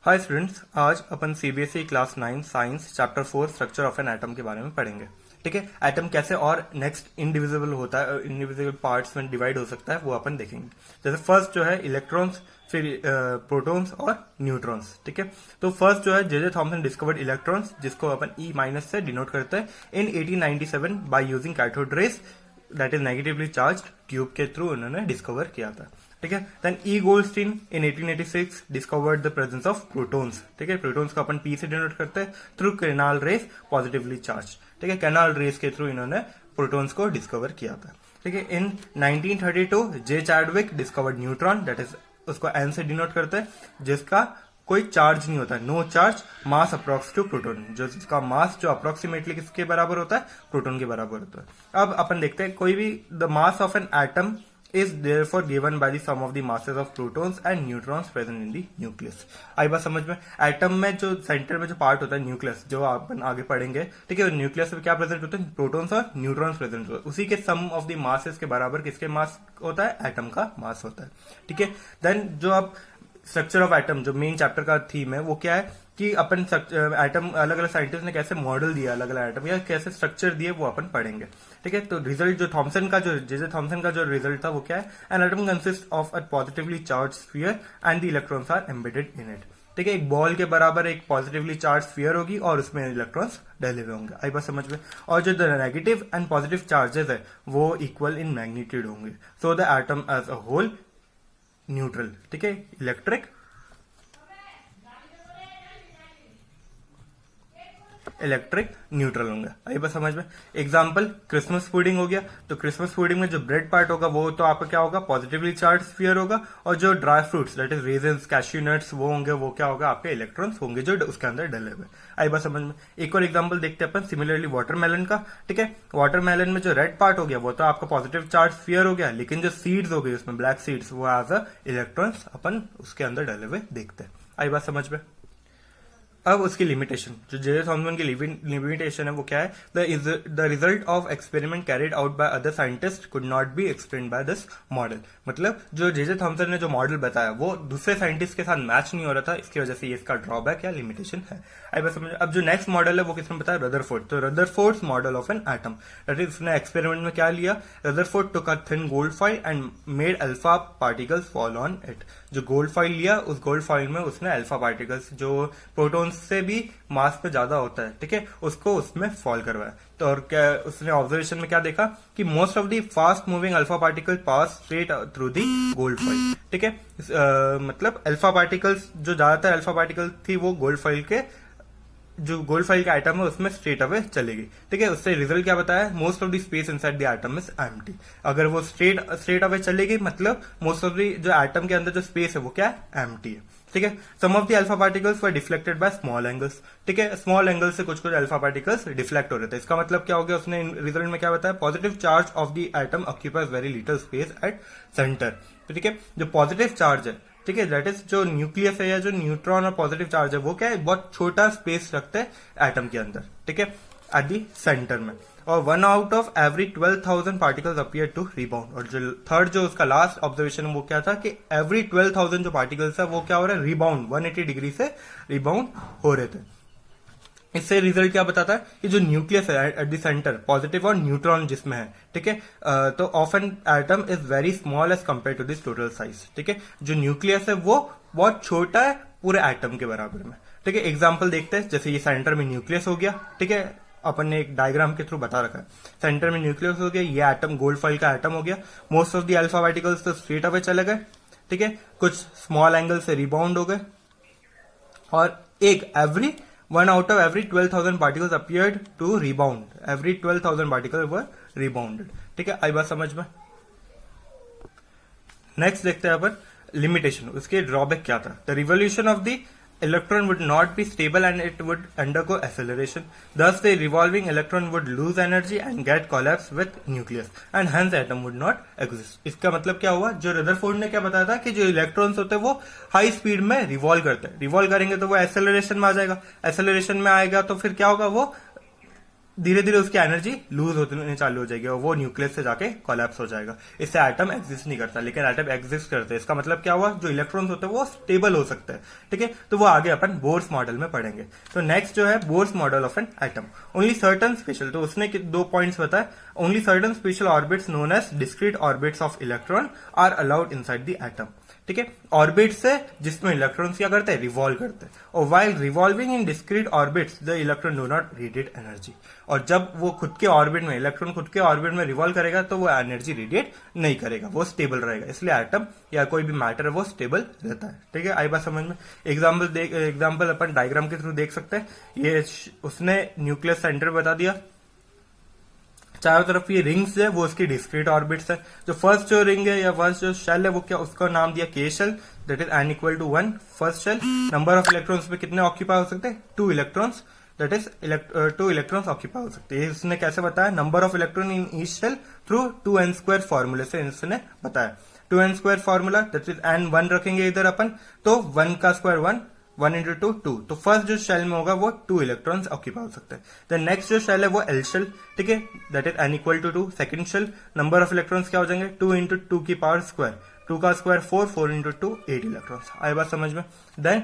हाय students, आज अपन CBSE class 9 science chapter 4 structure of an atom के बारे में पढ़ेंगे। ठीक है, एटम कैसे और नेक्स्ट इनडिविजिबल होता है, इनडिविजिबल पार्ट्स में डिवाइड हो सकता है, वो अपन देखेंगे। जैसे फर्स्ट जो है इलेक्ट्रॉन्स, फिर प्रोटॉन्स और न्यूट्रॉन्स। ठीक है, तो फर्स्ट जो है जे थॉमसन डिस्कवर्ड इलेक्ट्रॉन्स, जिसको अपन ई माइनस से डिनोट करते हैं in 1897 by using cathode rays, that is negatively charge tube के थ्रू उन्होंने डिस्कवर किया था। ठीक है, then E Goldstein in 1886 discovered the presence of protons. ठीक है, प्रोटॉन्स को अपन पी से डिनोट करते हैं through canal rays positively charge. ठीक है, कैनाल रेस के थ्रू इन्होंने प्रोटॉन्स को डिस्कवर किया था। ठीक है, in 1932 J Chadwick discovered neutron, that is उसको एन से डिनोट करते हैं, जिसका कोई चार्ज नहीं होता है, no charge, mass approx to proton, जो जिसका मास जो अप्रोक्सीमेटली किसके बराबर होता है, प्रोटॉन के बराबर होता है। अब अपन देखते हैं कोई भी the mass of an atom is therefore given by the sum of the masses of protons and neutrons present in the nucleus। आई बात समझ में। एटम में जो सेंटर में जो पार्ट होता है न्यूक्लियस, जो अपन आगे पढ़ेंगे, ठीक है, न्यूक्लियस में क्या प्रेजेंट होते हैं, प्रोटॉन्स और न्यूट्रॉन्स प्रेजेंट होते हैं। उसी के सम ऑफ द मासेस के बराबर किसके मास होता है, एटम का मास होता है। ठीक है, देन जो आप स्ट्रक्चर ऑफ एटम, जो मेन चैप्टर का थीम है, वो क्या है कि अपन एटम अलग अलग साइंटिस्ट ने कैसे मॉडल दिया अलग अलग एटम या कैसे स्ट्रक्चर दिए, वो अपन पढ़ेंगे। ठीक है, तो रिजल्ट जो थॉमसन का जो जे थॉमसन का जो रिजल्ट था वो क्या है, an atom consist of a positively charge sphere and the electrons are embedded in it. ठीक है, एक बॉल के बराबर एक पॉजिटिवली चार्ज स्फीयर होगी और उसमें इलेक्ट्रॉन्स डले हुए होंगे। आई बात समझ में। और जो नेगेटिव एंड पॉजिटिव चार्जेस है वो इक्वल इन मैग्नीट्यूड होंगे। So the atom as a whole neutral, ठीक है, इलेक्ट्रिक न्यूट्रल होंगे। आई बात समझ में। एग्जाम्पल क्रिसमस पुडिंग हो गया, तो क्रिसमस पुडिंग में जो ब्रेड पार्ट होगा वो तो आपका क्या होगा, पॉजिटिवली चार्ज स्फीयर होगा, और जो dry fruits that is raisins, cashew nuts, वो होंगे, वो क्या होगा, आपके इलेक्ट्रॉन्स होंगे जो उसके अंदर डले हुए। आई बात समझ में। एक और एग्जाम्पल देखते हैं अपन सिमिलरली वाटरमेलन का। ठीक है, वाटरमेलन में जो रेड पार्ट हो गया वो तो आपका पॉजिटिव चार्ज स्फीयर हो गया, लेकिन जो सीड्स हो गई उसमें ब्लैक सीड्स, वो एज अ इलेक्ट्रॉन्स अपन उसके अंदर डले हुए देखते हैं। आई बात समझ में। अब उसकी लिमिटेशन, जो जे थॉमसन की लिमिटेशन है वो क्या है, the result of experiment carried out by other scientist could not be explain by this model. मतलब जो जे थॉमसन ने जो मॉडल बताया वो दूसरे साइंटिस्ट के साथ मैच नहीं हो रहा था, इसकी वजह से ये इसका ड्रॉबैक या लिमिटेशन है। आई बस समझ। अब जो नेक्स्ट मॉडल है वो किसने बताया, रदरफोर्ड। तो Rutherford's model of an atom, that is उसने एक्सपेरिमेंट में क्या लिया, Rutherford took a thin gold foil and made alpha particles fall on it. जो गोल्ड फॉइल लिया, उस गोल्ड फॉइल में उसने अल्फा पार्टिकल्स जो प्रोटॉन से भी मास पे ज्यादा होता है, ठीक है, उसको उसमें फॉल करवाया। तो और क्या उसने ऑब्जर्वेशन में क्या देखा कि most of the fast moving alpha particle pass straight through the gold foil. ठीक है, मतलब अल्फा पार्टिकल्स, जो ज्यादातर अल्फा पार्टिकल थी वो गोल्ड फॉइल के, जो गोल्ड फाइल का आइटम है उसमें स्ट्रेट अवे चलेगी। ठीक है, उससे रिजल्ट क्या बताया, most of the space inside the atom is empty. अगर वो स्ट्रेट अवे चलेगी, मतलब मोस्ट ऑफ द जो एटम के अंदर जो स्पेस है वो क्या है, एम्प्टी है। ठीक है, some of the alpha particles were deflected by small angles. ठीक है, स्मॉल एंगल से कुछ कुछ अल्फा पार्टिकल्स डिफ्लेक्ट हो रहे थे। इसका मतलब क्या हो गया, उसने रिजल्ट में क्या बताया, positive charge of the atom occupies very little space at centre. ठीक है, जो पॉजिटिव चार्ज है, ठीक है, दैट इज जो न्यूक्लियस है या जो न्यूट्रॉन और पॉजिटिव चार्ज है वो क्या है, बहुत छोटा स्पेस रखते हैं एटम के अंदर। ठीक है, एट दी सेंटर में। और 1 out of every 12,000 particles appear to rebound. और जो थर्ड जो उसका लास्ट ऑब्जर्वेशन वो क्या था कि एवरी 12,000 जो पार्टिकल्स है वो क्या हो रहा है, रिबाउंड 180 डिग्री से रिबाउंड हो रहे थे। इससे रिजल्ट क्या बताता है कि जो न्यूक्लियस है एट द सेंटर, पॉजिटिव और न्यूट्रॉन जिसमें है, ठीक है, तो often atom is very small as compare to this total size. ठीक है, जो न्यूक्लियस है वो बहुत छोटा है पूरे एटम के बराबर में। ठीक है, एग्जांपल देखते हैं, जैसे ये सेंटर में न्यूक्लियस हो गया, ठीक है, अपन ने एक डायग्राम के थ्रू बता रखा है, सेंटर में न्यूक्लियस हो गया, ये एटम गोल्ड फॉइल का एटम हो गया, most of the alpha particles तो स्ट्रेट अवे चले गए, ठीक है, कुछ स्मॉल एंगल से रिबाउंड हो गए, और एक one out of every 12,000 particles appeared to rebound. Every 12,000 particles were rebounded. ठीक है, आई बात समझ में। नेक्स्ट देखते हैं अपन लिमिटेशन, उसके ड्रॉबैक क्या था। The revolution of the electron would not be stable and it would undergo acceleration. Thus, the revolving electron would lose energy and get collapse with nucleus, and hence atom would not exist. इसका मतलब क्या हुआ, जो Rutherford ने क्या बताया था कि जो इलेक्ट्रॉन्स होते हैं वो हाई स्पीड में रिवॉल्व करते हैं, रिवॉल्व करेंगे तो वो एक्सेलरेशन में आ जाएगा, एक्सेलरेशन में आएगा तो फिर क्या होगा, वो धीरे धीरे उसकी एनर्जी लूज होने चालू हो जाएगी और वो न्यूक्लियस से जाके कोलैप्स हो जाएगा। इससे एटम एग्जिस्ट नहीं करता, लेकिन एटम एग्जिस्ट करते हैं। इसका मतलब क्या हुआ, जो इलेक्ट्रॉन्स होते हैं वो स्टेबल हो सकते हैं, ठीक है। तो वो आगे अपन बोर्स मॉडल में पढ़ेंगे। तो नेक्स्ट जो है Bohr's model of an atom, only certain special, तो उसने 2 पॉइंट्स बताए। Only certain special orbits known as discrete orbits of electron are allowed inside the atom, ठीक है। ऑर्बिट्स है जिसमें इलेक्ट्रॉन्स क्या करते हैं, रिवॉल्व करते हैं। और while revolving in discrete orbits the electron do not radiate energy, और जब वो खुद के ऑर्बिट में, इलेक्ट्रॉन खुद के ऑर्बिट में रिवॉल्व करेगा तो वो एनर्जी रेडिएट नहीं करेगा, वो स्टेबल रहेगा। इसलिए एटम या कोई भी मैटर है वो स्टेबल रहता है, ठीक है। आई बात समझ में। एग्जाम्पल अपन डायग्राम के थ्रू देख सकते हैं। ये उसने न्यूक्लियस सेंटर बता दिया, चारों तरफ ये रिंग्स है वो उसकी डिस्क्रीट ऑर्बिट्स है। जो फर्स्ट जो रिंग है या फर्स्ट जो शेल है वो क्या, उसका नाम दिया K shell, that is n equal to 1 first shell. Number of electrons पे कितने ऑक्यूपाई हो सकते हैं, 2 electrons, that is 2 electrons occupy हो सकते हैं। इसने कैसे बताया, number of electron in each shell through 2n² फॉर्मूले से इसने बताया। 2n² formula, that is n 1 रखेंगे इधर अपन, तो 1 का स्क्वायर 1 इंटू 2 2, तो फर्स्ट जो शेल में होगा वो 2 इलेक्ट्रॉन्स ऑक्यूपाई हो सकते हैं। देन नेक्स्ट जो शेल है वो एल शेल, ठीक है, that is n equal to 2। Second shell, number of electrons क्या हो जाएंगे, 2 इंटू 2 की पावर स्क्वायर, 2 का स्क्वायर 4, 4 इंटू 2 8 इलेक्ट्रॉन्स। आई बात समझ में। Then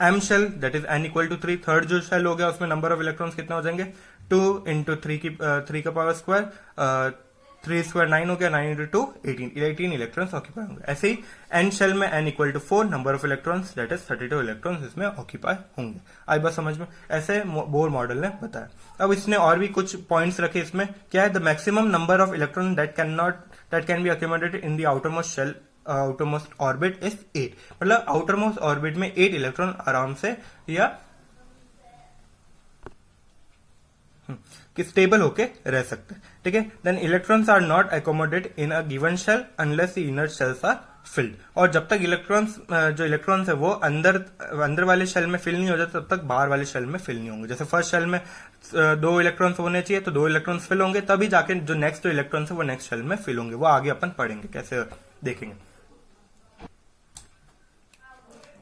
M shell, that is n equal to 3। Third जो शेल हो गया उसमें नंबर ऑफ इलेक्ट्रॉन्स कितना हो जाएंगे, 2 इंटू 3 का पावर स्क्वायर, 3 स्क्वायर 9 हो गया, 9 इंटू 2 18 इलेक्ट्रॉन्स ऑक्यूपाई होंगे। ऐसे ही एन शेल में n equal to 4, number of electrons that is 32 electrons इसमें ऑक्यूपाई होंगे। आई बात समझ में। ऐसे बोर मॉडल ने बताया। अब इसने और भी कुछ पॉइंट्स रखे इसमें, क्या है, the maximum number of electron that can be accommodated in the outermost shell outermost orbit is 8, मतलब आउटरमोस्ट ऑर्बिट में 8 इलेक्ट्रॉन आराम से या कि स्टेबल होके रह सकते हैं, ठीक है। Then electrons are not accommodate in a given shell unless the inner shells are filled, और जब तक जो इलेक्ट्रॉन्स है वो अंदर वाले शेल में फिल नहीं हो जाते तब तक बाहर वाले शेल में फिल नहीं होंगे। जैसे फर्स्ट शेल में 2 इलेक्ट्रॉन्स होने चाहिए, तो 2 इलेक्ट्रॉन्स फिल होंगे, तभी जाके जो नेक्स्ट इलेक्ट्रॉन्स है वो नेक्स्ट शेल में फिल होंगे। वो आगे अपन पढ़ेंगे कैसे, देखेंगे।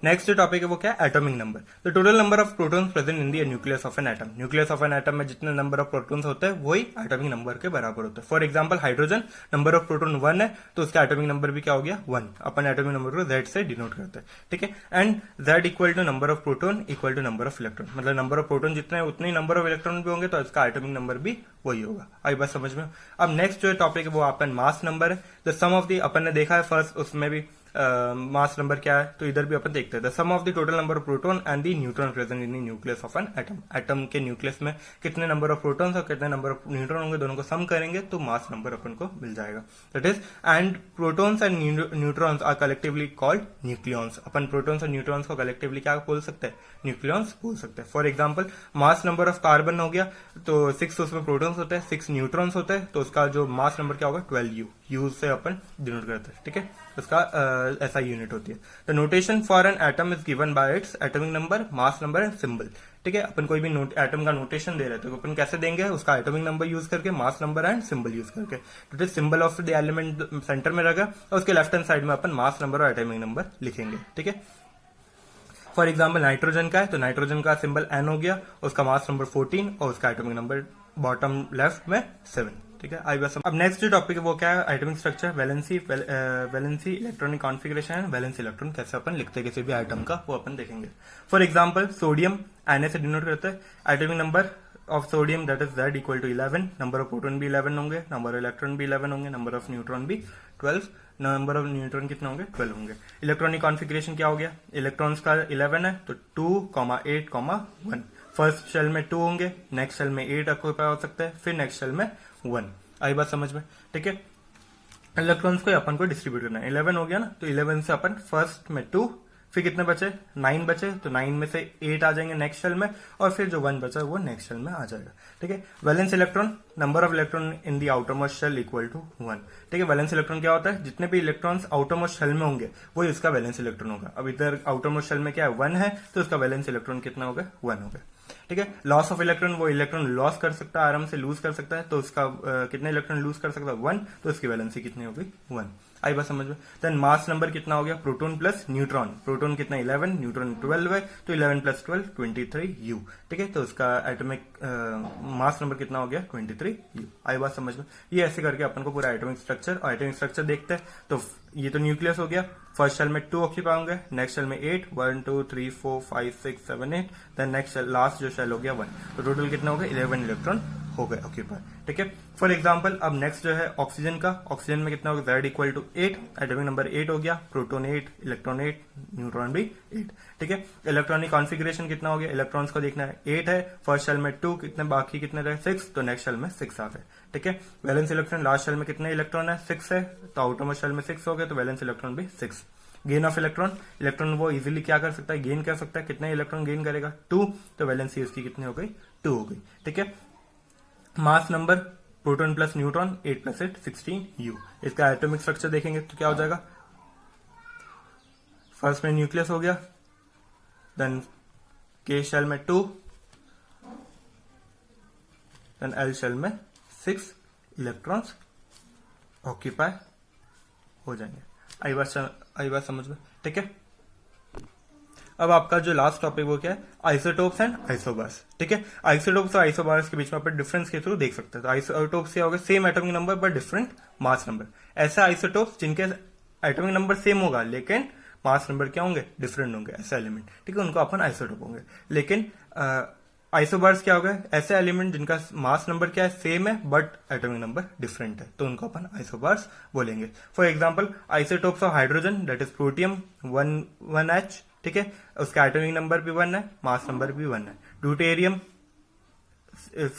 नेक्स्ट जो टॉपिक है वो क्या है, atomic number. The total number of protons present in the nucleus of an atom. Nucleus of an atom में जितने नंबर ऑफ प्रोटॉन्स होते हैं वही एटॉमिक नंबर के बराबर होते हैं। For example hydrogen, number of proton 1 है तो उसका एटॉमिक नंबर भी क्या हो गया, 1। अपन एटॉमिक नंबर को Z से डिनोट करते हैं, ठीक है। And Z equal to number of proton equal to number of electron, मतलब नंबर ऑफ प्रोटॉन जितने हैं उतने ही नंबर ऑफ इलेक्ट्रॉन भी होंगे, तो इसका एटॉमिक नंबर भी वही होगा। आई बात समझ में। अब नेक्स्ट जो टॉपिक है वो अपन मास नंबर है। द सम ऑफ द, अपन ने देखा है फर्स्ट उसमें भी मास नंबर क्या है, तो इधर भी अपन देखते हैं। The sum of the total number of proton and the neutron present in the nucleus of an atom. Atom के न्यूक्लियस में कितने नंबर ऑफ प्रोटॉन्स और कितने नंबर ऑफ न्यूट्रॉन होंगे, दोनों को सम करेंगे तो मास नंबर अपन को मिल जाएगा। That is, and protons and neutrons are collectively called nucleons. अपन प्रोटॉन्स और न्यूट्रॉन्स को कलेक्टिवली क्या बोल सकते हैं, न्यूक्लियॉन्स बोल सकते हैं। For example mass number of carbon हो गया, तो 6 उसमें प्रोटॉन्स होते हैं, 6 न्यूट्रॉन्स होते हैं, तो उसका जो मास नंबर क्या होगा, 12U। यू से अपन डिनोट करते हैं, ठीक है। उसका ऐसा यूनिट होती है। The notation for an atom is given by its atomic number, mass number and symbol, ठीक है। अपन कोई भी एटम का नोटेशन दे रहे हैं तो अपन कैसे देंगे, उसका एटॉमिक नंबर यूज करके, mass number and symbol use करके। तो symbol of the element centre में रहेगा और उसके लेफ्ट हैंड साइड में अपन मास नंबर और एटॉमिक नंबर लिखेंगे, ठीक है। फॉर एग्जाम्पल नाइट्रोजन का है तो नाइट्रोजन का सिंबल N हो गया, उसका मास नंबर 14 और उसका एटॉमिक नंबर बॉटम लेफ्ट में 7, ठीक है। आई बस अब नेक्स्ट जो टॉपिक है वो क्या है, atomic structure, valency electronic configuration and valence electron कैसे अपन लिखते हैं किसी भी आइटम का, वो अपन देखेंगे। फॉर एग्जाम्पल सोडियम Na से डिनोट करते हैं। Atomic number of sodium that is Z equal to 11, number of proton भी 11 होंगे, नंबर ऑफ इलेक्ट्रॉन भी 11 होंगे, नंबर ऑफ न्यूट्रॉन भी 12, नंबर ऑफ न्यूट्रॉन कितने होंगे, 12 होंगे। इलेक्ट्रॉनिक कॉन्फिगरेशन क्या हो गया, इलेक्ट्रॉन्स का 11 है तो 2, 8, 1। फर्स्ट शेल में 2 होंगे, नेक्स्ट शेल में 8 ऑक्यूपाई हो सकते हैं, फिर नेक्स्ट शेल में 1। आई बात समझ में, ठीक है। इलेक्ट्रॉन्स को अपन को डिस्ट्रीब्यूट करना है। 11 हो गया ना, तो 11 से अपन फर्स्ट में 2, फिर कितने बचे, 9 बचे, तो 9 में से 8 आ जाएंगे नेक्स्ट शेल में, और फिर जो 1 बचा वो नेक्स्ट शेल में आ जाएगा, ठीक है। Valence electron, number of electron in the outermost shell equal to 1, ठीक है। वैलेंस इलेक्ट्रॉन क्या होता है, जितने भी इलेक्ट्रॉन्स आउटरमोस्ट शेल में होंगे वही उसका वैलेंस इलेक्ट्रॉन होगा। अब इधर आउटरमोस्ट शेल में क्या है, 1 है, तो उसका वैलेंस इलेक्ट्रॉन कितना होगा, 1 होगा, ठीक है। लॉस ऑफ इलेक्ट्रॉन, वो इलेक्ट्रॉन लॉस कर सकता है, आराम से लूज कर सकता है, तो उसका कितने इलेक्ट्रॉन लूज कर सकता है, 1, तो उसकी वैलेंसी कितनी होगी, 1। आई बात समझ में। देन मास नंबर कितना हो गया, प्रोटॉन प्लस न्यूट्रॉन, प्रोटॉन कितना 11, न्यूट्रॉन 12 है, तो 11 प्लस 12 23 यू, ठीक है। तो उसका एटॉमिक मास नंबर कितना हो गया 23 यू, आई बात समझ में। ये ऐसे करके अपन को पूरा एटॉमिक स्ट्रक्चर और एटॉमिक स्ट्रक्चर देखते हैं। तो ये तो न्यूक्लियस हो गया, फर्स्ट शेल में 2 ऑक्यूपाई होंगे, नेक्स्ट शेल में 8, 1 2 3 4 5 6 7 8, देन नेक्स्ट लास्ट जो शेल हो गया 1, तो टोटल कितना हो गया 11 इलेक्ट्रॉन हो गए ऑक्यूपाई, ठीक है। फॉर एग्जांपल अब नेक्स्ट जो है ऑक्सीजन का, ऑक्सीजन में कितना होगा Z equal to 8, atomic number 8 हो गया, प्रोटॉन 8, इलेक्ट्रॉन 8, न्यूट्रॉन भी 8, ठीक है। इलेक्ट्रॉनिक कॉन्फ़िगरेशन कितना हो गया, इलेक्ट्रॉन्स को देखना है, 8 है, फर्स्ट शेल में 2, कितने बाकी कितने रहे 6, तो नेक्स्ट शेल में 6 आ गए, ठीक है। वैलेंस इलेक्ट्रॉन लास्ट शेल में कितने इलेक्ट्रॉन है 6 है, तो आउटरमोस्ट शेल में 6 हो गए, तो वैलेंस इलेक्ट्रॉन भी 6। गेन ऑफ इलेक्ट्रॉन, इलेक्ट्रॉन वो इजीली क्या कर सकता है, गेन कर सकता है, कितने इलेक्ट्रॉन गेन करेगा 2, तो वैलेंसी उसकी कितनी हो गई 2 हो गई, ठीक है। Mass number proton plus neutron 8 plus 8 16 you. इसका एटॉमिक स्ट्रक्चर देखेंगे तो क्या हो जाएगा, फर्स्ट में न्यूक्लियस हो गया, देन के शेल में 2, देन एल शेल में 6 इलेक्ट्रॉन्स ऑक्यूपाई हो जाएंगे। आई बात समझ में, ठीक है। अब आपका जो लास्ट टॉपिक वो क्या है, आइसोटोप्स एंड आइसोबार्स, ठीक है। आइसोटोप्स और आइसोबार्स के बीच में अपन डिफरेंस के थ्रू देख सकते हैं। तो आइसोटोप्स क्या होगा, same atomic number but different mass number. ऐसे आइसोटोप्स जिनके एटॉमिक नंबर सेम होगा लेकिन मास नंबर क्या होंगे, डिफरेंट होंगे, ऐसे एलिमेंट, ठीक है, उनको अपन आइसोटोप होंगे। लेकिन आइसोबार्स क्या होगा, ऐसे एलिमेंट जिनका मास नंबर क्या है, सेम है बट एटॉमिक नंबर डिफरेंट है, तो उनको अपन आइसोबार्स बोलेंगे। For example isotopes of hydrogen that is protium 1H, ठीक है, उसका एटॉमिक नंबर भी 1 है, मास नंबर भी 1 है। ड्यूटेरियम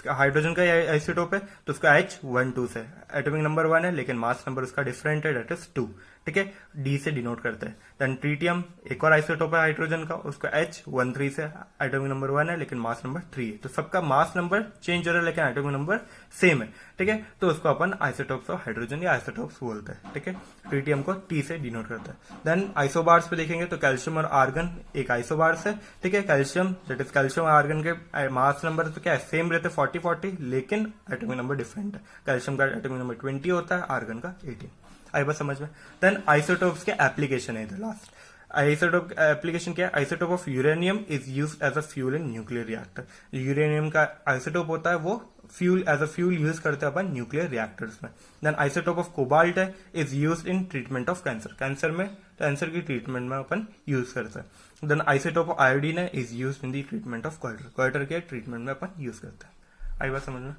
हाइड्रोजन का आइसोटोप है, तो उसका H12 से एटॉमिक नंबर 1 है लेकिन मास नंबर उसका डिफरेंट है, दैट इज 2, ठीक है, डी से डिनोट करते हैं। देन ट्रीटियम एक और आइसोटोप है हाइड्रोजन का, उसका H13 से एटॉमिक नंबर 1 है लेकिन मास नंबर 3 है, तो सबका मास नंबर चेंज हो रहा है लेकिन एटॉमिक नंबर सेम है, ठीक है, तो उसको अपन आइसोटोप्स ऑफ हाइड्रोजन या आइसोटोप्स बोलते हैं, ठीक है। ट्रीटियम को T से डिनोट करता है। देन आइसोबार्स पे देखेंगे तो कैल्शियम और आर्गन एक आइसोबार्स है, ठीक है। कैल्शियम दैट इज कैल्शियम और आर्गन के मास नंबर तो क्या है, सेम रहते 40-40 लेकिन एटॉमिक नंबर डिफरेंट है। कैल्शियम का एटॉमिक नंबर 20 होता है, आर्गन का 18। आई बात समझ में। देन आइसोटोप्स के एप्लीकेशन है लास्ट। आइसोटोप एप्लीकेशन क्या है, isotope of uranium is used as a fuel in nuclear reactor. Uranium का आइसोटोप होता है वो fuel as a fuel use करते हैं अपन न्यूक्लियर रिएक्टर्स में। देन आइसोटोप ऑफ कोबाल्ट है is used in treatment of cancer, cancer की ट्रीटमेंट में अपन यूज करते हैं। देन आइसोटोप ऑफ आयोडीन है is used in the treatment of quarter के ट्रीटमेंट में अपन यूज करते हैं। आई बात समझ में।